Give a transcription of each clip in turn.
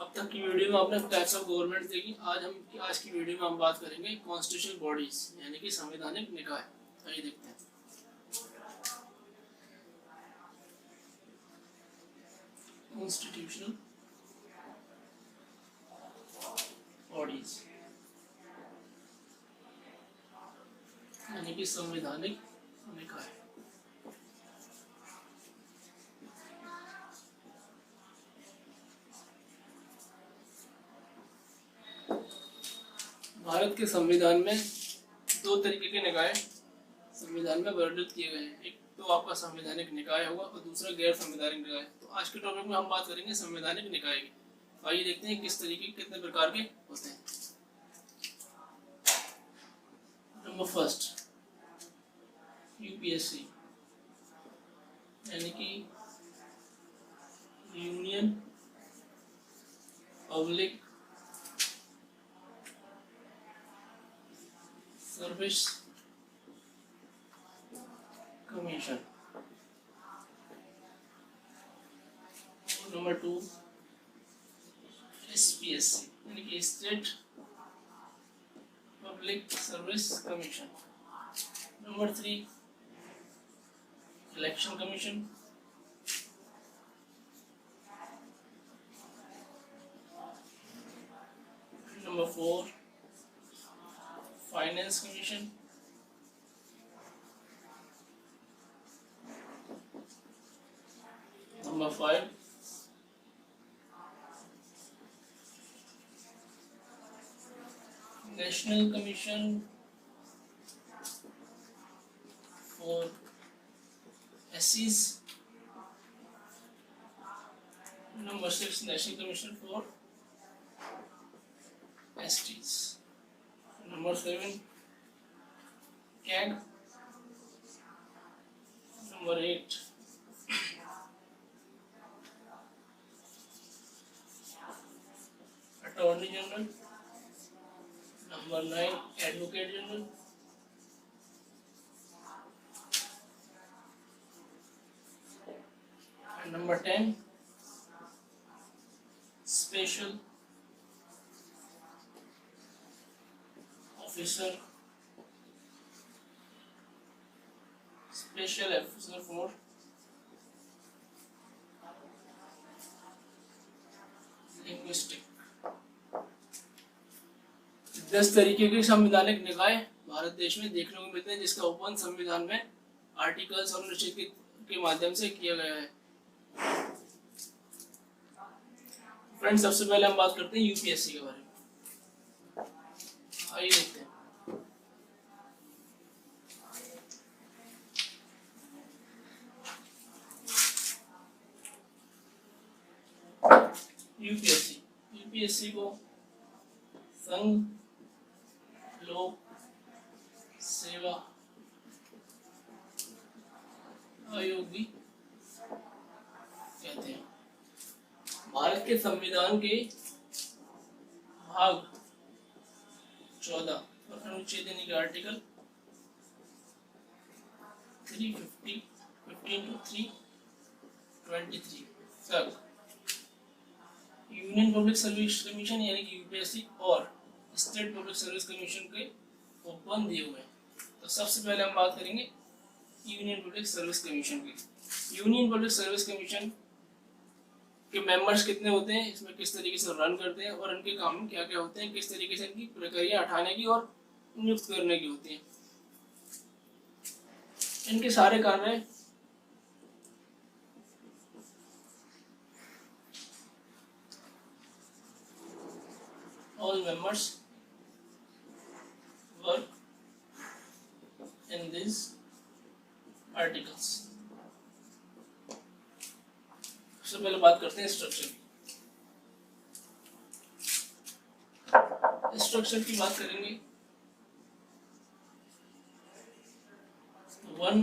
अब तक की वीडियो में आपने टाइप्स ऑफ गवर्नमेंट देखी। आज की वीडियो में हम बात करेंगे कॉन्स्टिट्यूशनल बॉडीज यानी कि संवैधानिक निकाय। आइए देखते हैं। कॉन्स्टिट्यूशनल बॉडीज यानी कि संवैधानिक निकाय। भारत के संविधान में दो तरीके के निकाय संविधान में वर्णित किए गए हैं। एक तो आपका संवैधानिक निकाय होगा और दूसरा गैर संवैधानिक निकाय। तो आज के टॉपिक में हम बात करेंगे संवैधानिक निकाय की। आइए देखते हैं किस तरीके कितने प्रकार के होते हैं। नंबर फर्स्ट, यूपीएससी यानी कि union public service commission. Number two, SPSC यानी कि state public service commission. Number three, election commission. Number four, finance commission. Number five, national commission for एससीज। Number six, national commission for STs. Number seven, CAG. Number eight, attorney general. Number nine, advocate general. Number 10, special officer for linguistic. 10 तरीके के संवैधानिक निकाय भारत देश में देखने को मिलते हैं, जिसका उपबंध संविधान में आर्टिकल्स और अनुच्छेद के माध्यम से किया गया है। फ्रेंड्स, सबसे पहले हम बात करते हैं यूपीएससी के बारे में। आइए देखते हैं। यूपीएससी को संघ लोक सेवा आयोग भी कहते हैं। भारत के संविधान के भाग 14 और अनुच्छेद यानी कि आर्टिकल 350 15 to 323 तक यूनियन पब्लिक सर्विस कमीशन यानी कि यूपीएससी और स्टेट पब्लिक सर्विस कमीशन के उपबंध दिए हुए हैं। तो सबसे पहले हम बात करेंगे यूनियन पब्लिक सर्विस कमीशन की। यूनियन पब्लिक सर्विस कमीशन के मेंबर्स कितने होते हैं, इसमें किस तरीके से रन करते हैं और इनके काम क्या क्या होते हैं, किस तरीके से इनकी प्रक्रिया हटाने की और नियुक्त करने की होती है। इनके सारे कार्य all members work in these articles। सबसे पहले बात करते हैं स्ट्रक्चर की बात करेंगे। 1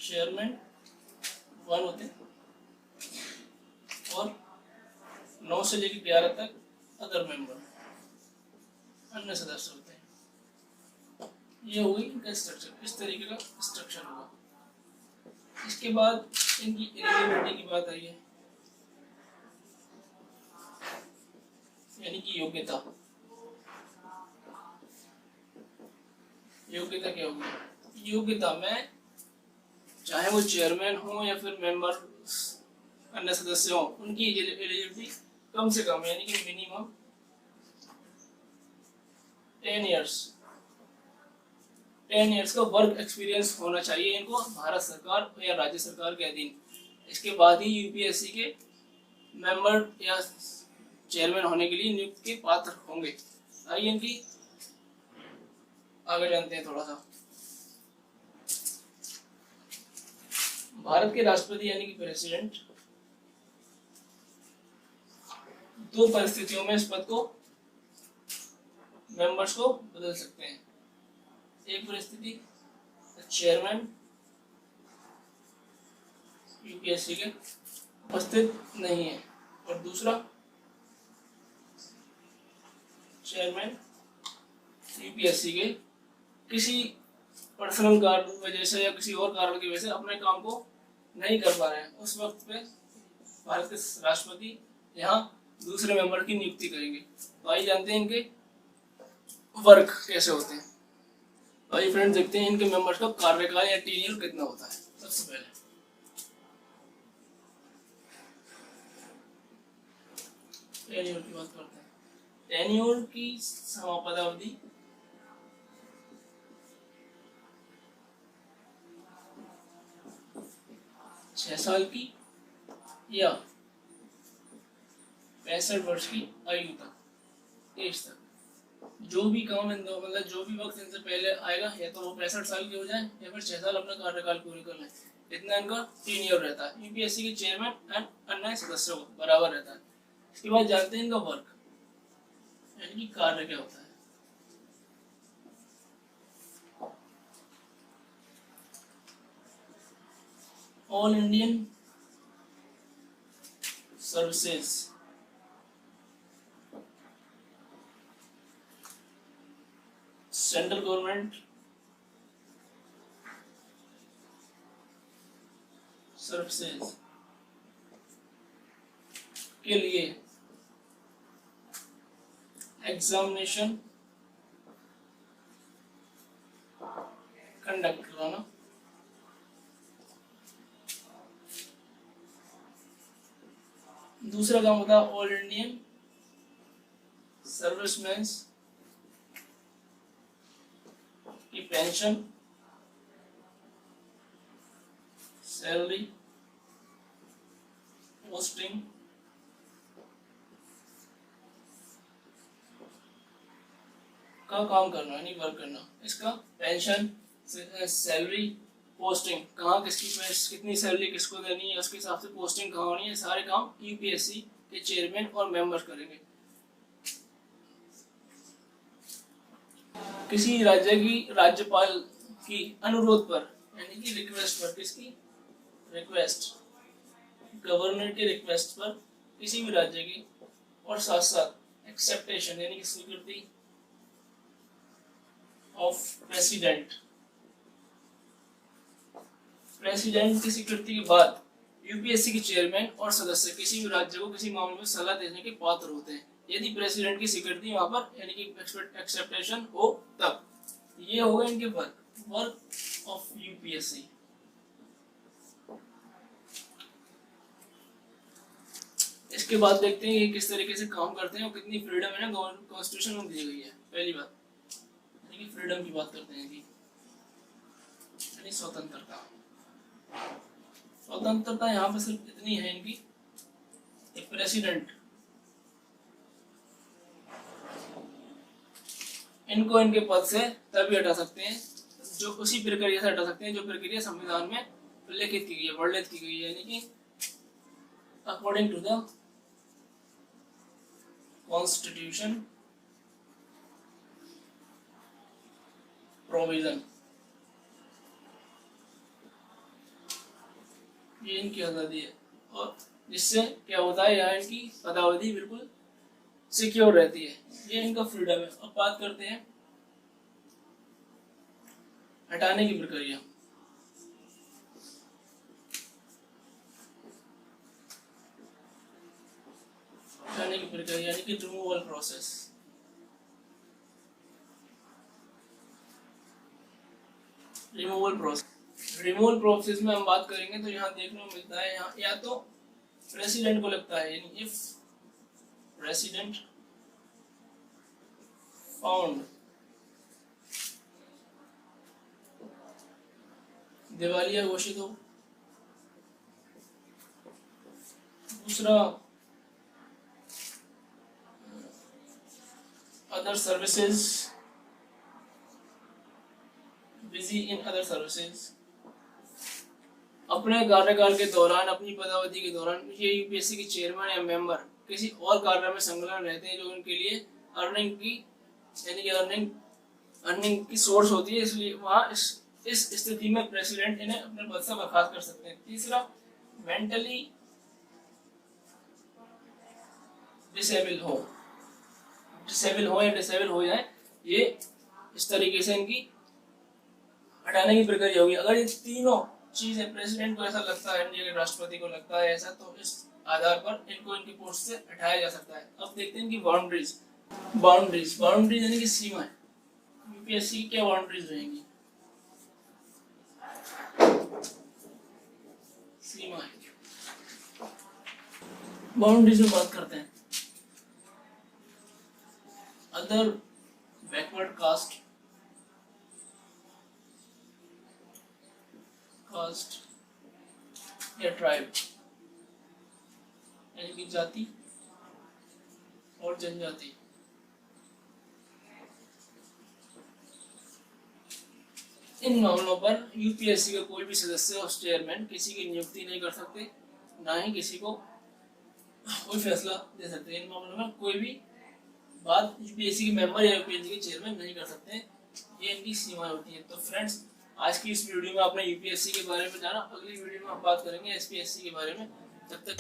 चेयरमैन 1 होते हैं और 9 से लेकर 11 तक अदर मेंबर अन्य सदस्य होते हैं। ये हो गई इनका स्ट्रक्चर, इस तरीके का स्ट्रक्चर होगा। इसके बाद इनकी एलिजिबिलिटी की बात आई है। यानी कि योग्यता। योग्यता क्या होगी? योग्यता में चाहे वो चेयरमैन हो या फिर मेंबर अन्य सदस्य हो, उनकी एलिजिबिलिटी कम से कम यानी कि मिनिमम 10 इयर्स का वर्क एक्सपीरियंस होना चाहिए इनको भारत सरकार या राज्य सरकार के अधीन। इसके बाद ही यूपीएससी के मेंबर या चेयरमैन होने के लिए नियुक्त के पात्र होंगे। आइए इनकी आगे जानते हैं थोड़ा सा। भारत के राष्ट्रपति यानी कि प्रेसिडेंट दो परिस्थितियों में इस पद को मेंबर्स को बदल सकते हैं। एक परिस्थिति चेयरमैन यूपीएससी के उपस्थित नहीं है, और दूसरा चेयरमैन यूपीएससी के किसी पर्सनल कारण वजह से या किसी और कारण की वजह से अपने काम को नहीं कर पा रहे हैं। उस वक्त पे भारत के राष्ट्रपति यहाँ दूसरे मेंबर की नियुक्ति करेंगे। तो आइए जानते हैं इनके वर्क कैसे होते हैं। तो आइए फ्रेंड्स देखते हैं इनके मेंबर्स का कार्यकाल या टेन्योर कितना होता है। सबसे पहले टेन्योर की बात करते हैं। टेन्योर की समाप्ति 6 साल की या 65 वर्ष की आयु तक, एज तक। जो भी काम मतलब जो भी वक्त इनसे पहले आएगा या तो वो 65 साल के हो जाए या फिर 6 साल अपना कार्यकाल पूरी कर लें, इतना इनका टेन्योर रहता है। यूपीएससी के चेयरमैन एंड अन्य सदस्यों को बराबर रहता है। इसके बाद जानते हैं इनका वर्क यानी कि कार्य क्या होता है। All Indian services central government services के लिए एग्जामिनेशन कंडक्ट कराना, दूसरा काम होता है ऑल इंडियन सर्विसमैन्स की पेंशन, सैलरी, पोस्टिंग का काम करना यानी वर्क करना। इसका पेंशन, सैलरी, पोस्टिंग कहाँ किसकी कितनी सैलरी किसको देनी है, उसके हिसाब से पोस्टिंग कहाँ होनी है, सारे काम यूपीएससी के चेयरमैन और मेंबर्स करेंगे। किसी राज्य की राज्यपाल की अनुरोध पर यानी कि रिक्वेस्ट पर, किसकी रिक्वेस्ट, गवर्नर के रिक्वेस्ट पर किसी भी राज्य की, और साथ साथ एक्सेप्टेशन यानी कि स्वीकृति ऑफ प्रेसिडेंट, प्रेसिडेंट की स्वीकृति के बाद यूपीएससी के चेयरमैन और सदस्य किसी भी राज्य को किसी मामले में सलाह देने के पात्र होते हैं, यदि प्रेसिडेंट की स्वीकृति वहां पर यानी कि एक्सेप्टेशन हो तब। ये हो गए इनके वर्क ऑफ यूपीएससी। इसके बाद देखते हैं ये किस तरीके से काम करते हैं और कितनी फ्रीडम है ना कॉन्स्टिट्यूशन में दी गई है। पहली बात यानी कि फ्रीडम की बात करते हैं कि यानी स्वतंत्रता। स्वतंत्रता यहाँ पे सिर्फ इतनी है इनकी, एक प्रेसिडेंट इनको इनके पद से तभी हटा सकते हैं जो उसी प्रक्रिया से हटा सकते हैं जो प्रक्रिया संविधान में उल्लेखित की गई है, वर्णित की गई है, यानी कि according to the constitution provision. ये इनकी आजादी है और जिससे क्या होता है यहाँ इनकी पदावधि बिल्कुल सिक्योर रहती है। ये इनका फ्रीडम है। अब बात करते हैं हटाने की प्रक्रिया। हटाने की प्रक्रिया यानी कि फिर रिमूवल प्रोसेस। रिमूवल प्रोसेस में हम बात करेंगे तो यहाँ देखने को मिलता है, यहाँ या तो प्रेसिडेंट को लगता है, यानी इफ प्रेसिडेंट फाउंड दिवालिया घोषित हो। दूसरा other services, busy in other services, अपने कार्यकाल के दौरान, अपनी पदावधि के दौरान ये यूपीएससी के चेयरमैन या मेंबर किसी और कार्य में संलग्न रहते हैं जो उनके लिए अर्निंग की, यानी कि अर्निंग की सोर्स होती है, इसलिए वहाँ इस स्थिति में प्रेसिडेंट इन्हें अपने पद से बर्खास्त कर सकते हैं। तीसरा मेंटली डिसेबल हो या डिसेबल हो जाए, ये इस तरीके से इनकी हटाने की प्रक्रिया होगी। अगर ये तीनों चीजें प्रेसिडेंट को ऐसा लगता है, इंडिया के राष्ट्रपति को लगता है ऐसा, तो इस आधार पर इनको इनकी पोस्ट से हटाया जा सकता है। अब देखते हैं इनकी बाउंड्रीज यानी कि सीमाएं। यूपीएससी की क्या बाउंड्रीज रहेंगी? सीमाएं, बाउंड्रीज में बात करते हैं। अदर बैकवर्ड कास्ट या ट्राइब, यानी कि जाति और जनजाति, इन मामलों पर यूपीएससी का कोई भी सदस्य और चेयरमैन किसी की नियुक्ति नहीं कर सकते, ना ही किसी को कोई फैसला दे सकते। इन मामलों में कोई भी बात यूपीएससी के मेंबर या यूपीएससी के चेयरमैन नहीं कर सकते, ये इनकी सीमाएं होती है। तो फ्रेंड्स, आज की इस वीडियो में आपने यूपीएससी के बारे में जाना। अगली वीडियो में हम बात करेंगे एसपीएससी के बारे में। तब तक